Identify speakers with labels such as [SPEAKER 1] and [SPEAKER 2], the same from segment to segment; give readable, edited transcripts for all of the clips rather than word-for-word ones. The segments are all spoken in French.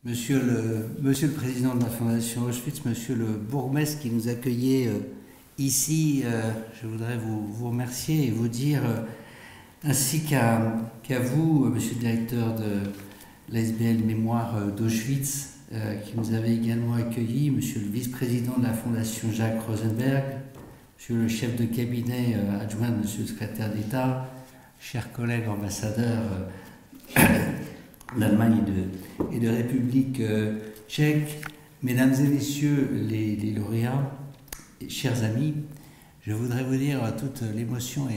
[SPEAKER 1] Monsieur le Président de la Fondation Auschwitz, Monsieur le bourgmestre qui nous accueillait ici, je voudrais vous remercier et vous dire, ainsi qu'à vous, Monsieur le directeur de l'ASBL Mémoire d'Auschwitz, qui nous avait également accueillis, Monsieur le vice-président de la Fondation Jacques Rosenberg, Monsieur le chef de cabinet adjoint de Monsieur le secrétaire d'État, chers collègues ambassadeurs d'Allemagne et de République tchèque, mesdames et messieurs les lauréats, chers amis, je voudrais vous dire toute l'émotion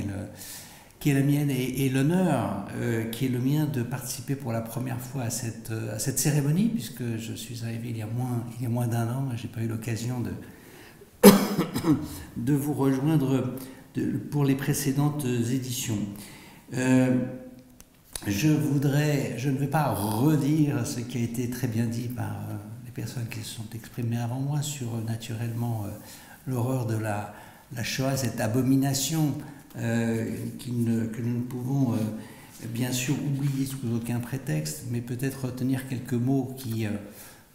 [SPEAKER 1] qui est la mienne et l'honneur qui est le mien de participer pour la première fois à cette cérémonie, puisque je suis arrivé il y a moins d'un an, je n'ai pas eu l'occasion de vous rejoindre pour les précédentes éditions. Je ne vais pas redire ce qui a été très bien dit par les personnes qui se sont exprimées avant moi sur naturellement l'horreur de la Shoah, cette abomination que nous ne pouvons bien sûr oublier sous aucun prétexte, mais peut-être retenir quelques mots qui,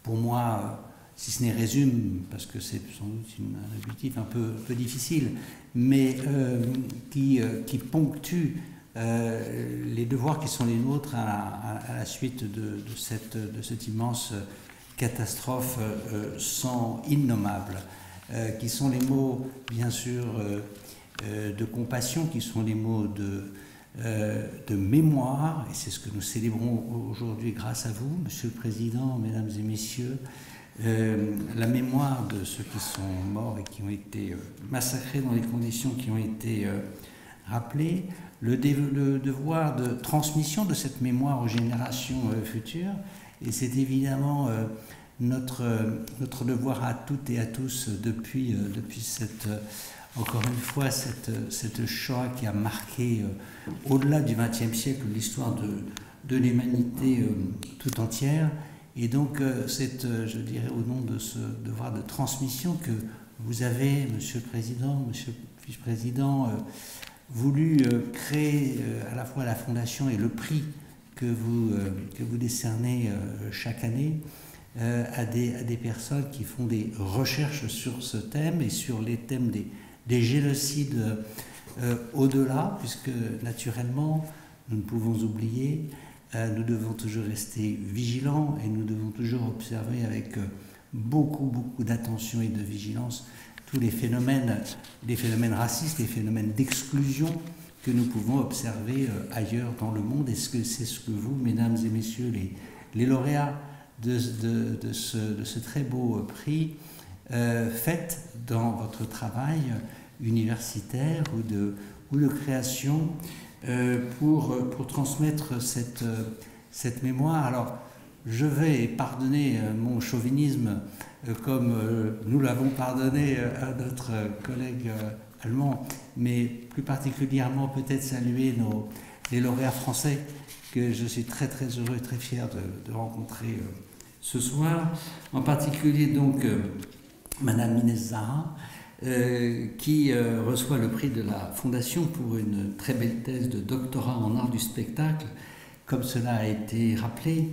[SPEAKER 1] pour moi, si ce n'est résume, parce que c'est sans doute un objectif un peu difficile, mais qui ponctue les devoirs qui sont les nôtres à la suite de cette immense catastrophe innommable, qui sont les mots, bien sûr, de compassion, qui sont les mots de mémoire, et c'est ce que nous célébrons aujourd'hui grâce à vous, Monsieur le Président, Mesdames et Messieurs, la mémoire de ceux qui sont morts et qui ont été massacrés dans les conditions qui ont été rappelées, le devoir de transmission de cette mémoire aux générations futures, et c'est évidemment notre devoir à toutes et à tous depuis encore une fois cette Shoah qui a marqué au-delà du XXe siècle l'histoire de l'humanité tout entière. Et donc je dirais au nom de ce devoir de transmission que vous avez, Monsieur le Président, Monsieur le Vice-président, voulu créer à la fois la Fondation et le prix que vous décernez chaque année à des personnes qui font des recherches sur ce thème et sur les thèmes des génocides au-delà, puisque naturellement, nous ne pouvons oublier, nous devons toujours rester vigilants et nous devons toujours observer avec beaucoup d'attention et de vigilance tous les phénomènes racistes, les phénomènes d'exclusion que nous pouvons observer ailleurs dans le monde. Est-ce que c'est ce que vous, mesdames et messieurs, les lauréats de ce très beau prix, faites dans votre travail universitaire ou de création pour transmettre cette mémoire? Alors, je vais pardonner mon chauvinisme comme nous l'avons pardonné à notre collègue allemand, mais plus particulièrement peut-être saluer les lauréats français que je suis très heureux et très fier de rencontrer ce soir. En particulier donc Madame Inès Zahra, qui reçoit le prix de la Fondation pour une très belle thèse de doctorat en art du spectacle, comme cela a été rappelé,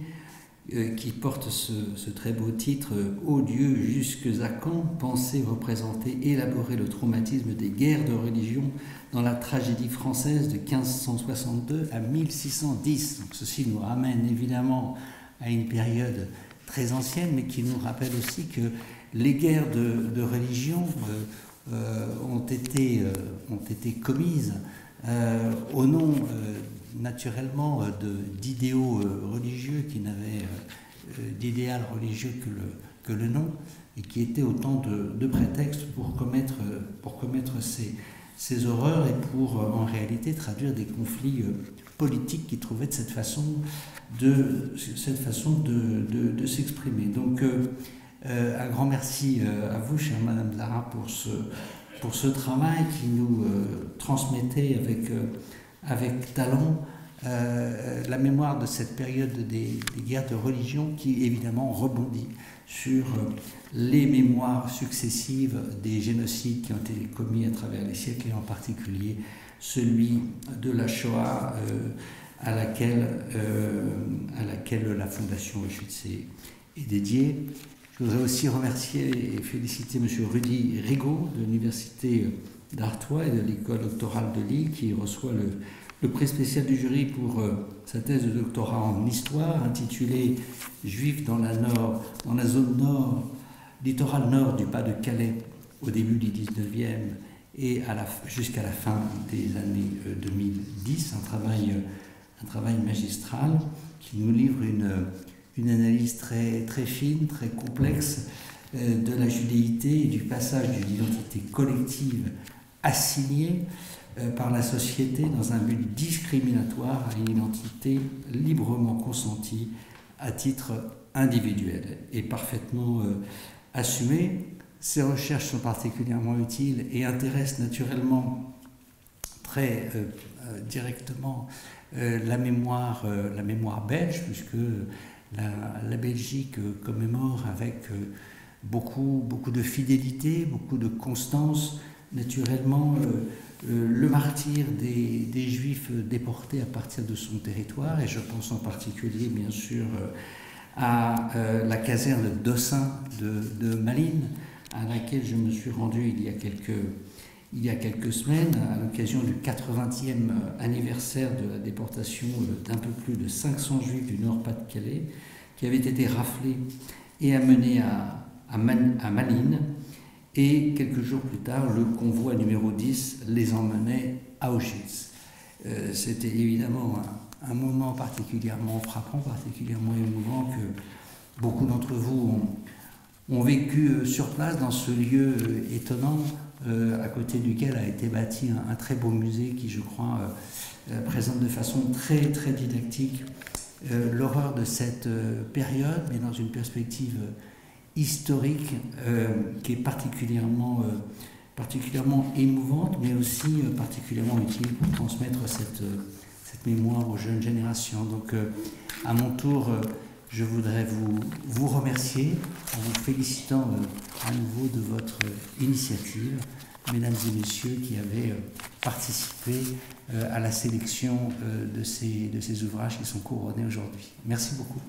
[SPEAKER 1] qui porte ce très beau titre « Ô Dieu, jusque à quand penser, représenter, élaborer le traumatisme des guerres de religion dans la tragédie française de 1562 à 1610 ». Donc ceci nous ramène évidemment à une période très ancienne, mais qui nous rappelle aussi que les guerres de religion ont été commises au nom naturellement d'idéaux religieux qui n'avaient d'idéal religieux que le nom, et qui étaient autant de prétextes pour commettre ces horreurs et pour en réalité traduire des conflits politiques qui trouvaient de cette façon de s'exprimer. Donc un grand merci à vous, chère Madame Zahra, pour ce travail qui nous transmettait avec talent la mémoire de cette période des guerres de religion, qui évidemment rebondit sur les mémoires successives des génocides qui ont été commis à travers les siècles, et en particulier celui de la Shoah à laquelle la Fondation Auschwitz est dédié. Je voudrais aussi remercier et féliciter M. Rudy Rigaud de l'Université d'Artois et de l'École doctorale de Lille qui reçoit le prix spécial du jury pour sa thèse de doctorat en histoire intitulée « Juifs dans la zone nord, littoral nord du Pas-de-Calais au début du 19e et jusqu'à la fin des années 2010 », un travail magistral qui nous livre une analyse très, très fine, très complexe de la judéité et du passage d'une identité collective assignée par la société dans un but discriminatoire à une identité librement consentie à titre individuel et parfaitement assumée. Ces recherches sont particulièrement utiles et intéressent naturellement très directement la mémoire belge, puisque la Belgique commémore avec beaucoup de fidélité, beaucoup de constance, naturellement, le martyre des Juifs déportés à partir de son territoire, et je pense en particulier, bien sûr, à la caserne d'Ossin de Malines, à laquelle je me suis rendu il y a quelques semaines, à l'occasion du 80e anniversaire de la déportation d'un peu plus de 500 Juifs du Nord-Pas-de-Calais, qui avaient été raflés et amenés à Malines. Et quelques jours plus tard, le convoi numéro 10 les emmenait à Auschwitz. C'était évidemment un moment particulièrement frappant, particulièrement émouvant, que beaucoup d'entre vous ont vécu sur place, dans ce lieu étonnant, à côté duquel a été bâti un très beau musée qui, je crois, présente de façon très, très didactique l'horreur de cette période, mais dans une perspective historique qui est particulièrement émouvante, mais aussi particulièrement utile pour transmettre cette mémoire aux jeunes générations. Donc, à mon tour, je voudrais vous remercier en vous félicitant à nouveau de votre initiative, mesdames et messieurs qui avez participé à la sélection de ces ouvrages qui sont couronnés aujourd'hui. Merci beaucoup.